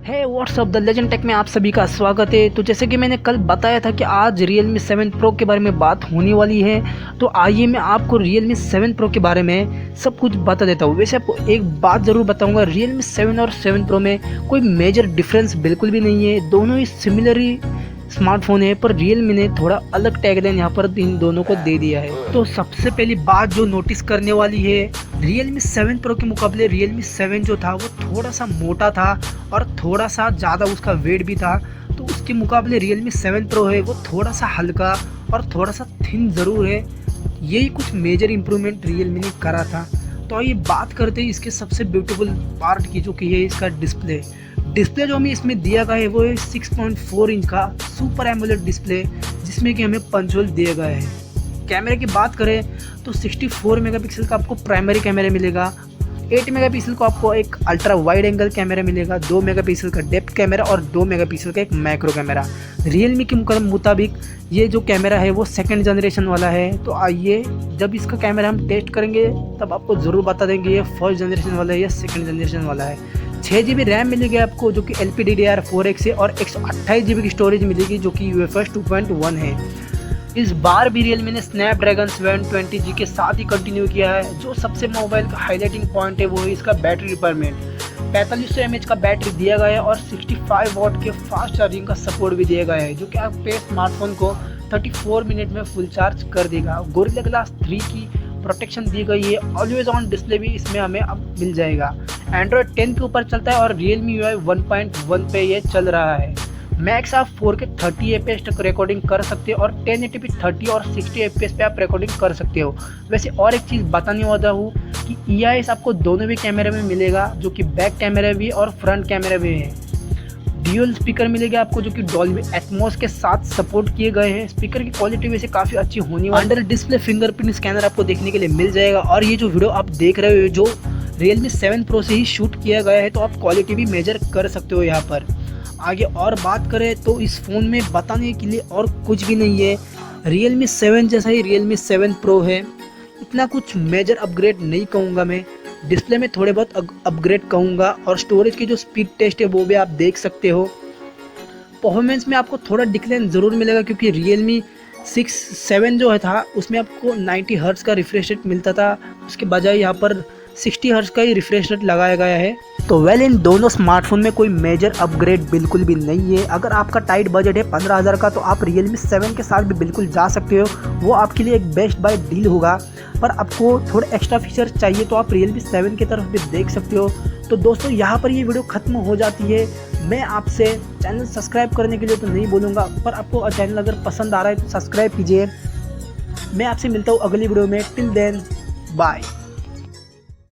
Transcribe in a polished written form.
है WhatsApp the legend take में आप सभी का स्वागत है। तो जैसे कि मैंने कल बताया था कि आज Realme 7 Pro के बारे में बात होने वाली है, तो आइए मैं आपको Realme 7 Pro के बारे में सब कुछ बता देता हूँ। वैसे आपको एक बात ज़रूर बताऊँगा, Realme 7 और 7 Pro में कोई मेजर डिफरेंस बिल्कुल भी नहीं है। दोनों ही सिमिलर स्मार्टफोन है, पर Realme ने थोड़ा अलग टैगलाइन यहाँ पर इन दोनों को दे दिया है। तो सबसे पहली बात जो नोटिस करने वाली है, Realme 7 Pro के मुकाबले Realme 7 जो था वो थोड़ा सा मोटा था और थोड़ा सा ज़्यादा उसका वेट भी था। तो उसके मुकाबले Realme 7 Pro है वो थोड़ा सा हल्का और थोड़ा सा थिन ज़रूर है। यही कुछ मेजर इम्प्रूवमेंट Realme ने करा था। तो आइए बात करते हैं इसके सबसे ब्यूटीफुल पार्ट की, जो कि है इसका डिस्प्ले। डिस्प्ले जो हमें इसमें दिया गया है वो है 6.4 इंच का सुपर एमोलेड डिस्प्ले, जिसमें कि हमें पंच होल दिए गए हैं। कैमरे की बात करें तो 64 मेगापिक्सल का आपको प्राइमरी कैमरा मिलेगा, 8 मेगापिक्सल को आपको एक अल्ट्रा वाइड एंगल कैमरा मिलेगा, 2 मेगापिक्सल का डेप्थ कैमरा और 2 मेगापिक्सल का एक मैक्रो कैमरा। रियलमी के मुताबिक ये जो कैमरा है वो सेकंड जनरेशन वाला है। तो आइए जब इसका कैमरा हम टेस्ट करेंगे तब आपको ज़रूर बता देंगे ये फर्स्ट जनरेशन वाला है या सेकंड जनरेशन वाला है। 6 GB रैम मिलेगी आपको, जो कि LPDDR4X है, और 128 GB की स्टोरेज मिलेगी, जो कि UFS 2.1 है। इस बार भी Realme ने स्नैपड्रैगन 720G के साथ ही कंटिन्यू किया है। जो सबसे मोबाइल का हाईलाइटिंग पॉइंट है वो है इसका बैटरी रिक्वायरमेंट। 4500 mAh का बैटरी दिया गया है और 65 वाट के फास्ट चार्जिंग का सपोर्ट भी दिया गया है, जो कि आपके स्मार्टफोन को 34 मिनट में फुल चार्ज कर देगा। गोरिल्ला ग्लास 3 की प्रोटेक्शन दी गई है। ऑलवेज ऑन डिस्प्ले भी इसमें हमें अब मिल जाएगा। एंड्रॉयड 10 के ऊपर चलता है और Realme UI 1.1 पे ये चल रहा है। मैक्स आप 4K 30 fps तक रिकॉर्डिंग कर सकते हो और 1080p 30 और 60 fps पे आप रिकॉर्डिंग कर सकते हो। वैसे और एक चीज़ बताने वाला हूँ कि EIS आपको दोनों भी कैमरे में मिलेगा, जो कि बैक कैमरा भी और फ्रंट कैमरा भी है। ड्यूल स्पीकर मिलेगा आपको, जो कि डॉल्बी एटमॉस के साथ सपोर्ट किए गए हैं। स्पीकर की क्वालिटी वैसे काफ़ी अच्छी होनी वाली। अंडर डिस्प्ले फिंगरप्रिंट स्कैनर आपको देखने के लिए मिल जाएगा। और ये जो वीडियो आप देख रहे हो जो Realme 7 Pro से ही शूट किया गया है, तो आप क्वालिटी भी मेजर कर सकते हो यहाँ पर। आगे और बात करें तो इस फ़ोन में बताने के लिए और कुछ भी नहीं है। Realme 7 जैसा ही Realme 7 Pro है, इतना कुछ मेजर अपग्रेड नहीं कहूँगा मैं। डिस्प्ले में थोड़े बहुत अपग्रेड कहूँगा, और स्टोरेज की जो स्पीड टेस्ट है वो भी आप देख सकते हो। परफॉर्मेंस में आपको थोड़ा डिक्लाइन ज़रूर मिलेगा, क्योंकि Realme 7 जो है था उसमें आपको 90 हर्ट्ज का रिफ्रेश रेट मिलता था, उसके बजाय यहाँ पर 60 हर्ट्ज का ही रिफ्रेश रेट लगाया गया है। तो इन दोनों स्मार्टफोन में कोई मेजर अपग्रेड बिल्कुल भी नहीं है। अगर आपका टाइट बजट है 15,000 का, तो आप Realme 7 के साथ भी बिल्कुल जा सकते हो, वो आपके लिए एक बेस्ट बाय डील होगा। पर आपको थोड़े एक्स्ट्रा फीचर चाहिए तो आप Realme 7 की तरफ भी देख सकते हो। तो दोस्तों यहाँ पर ये वीडियो ख़त्म हो जाती है। मैं आपसे चैनल सब्सक्राइब करने के लिए तो नहीं बोलूँगा, पर आपको चैनल अगर पसंद आ रहा है तो सब्सक्राइब कीजिए। मैं आपसे मिलता हूँ अगली वीडियो में। Till then bye.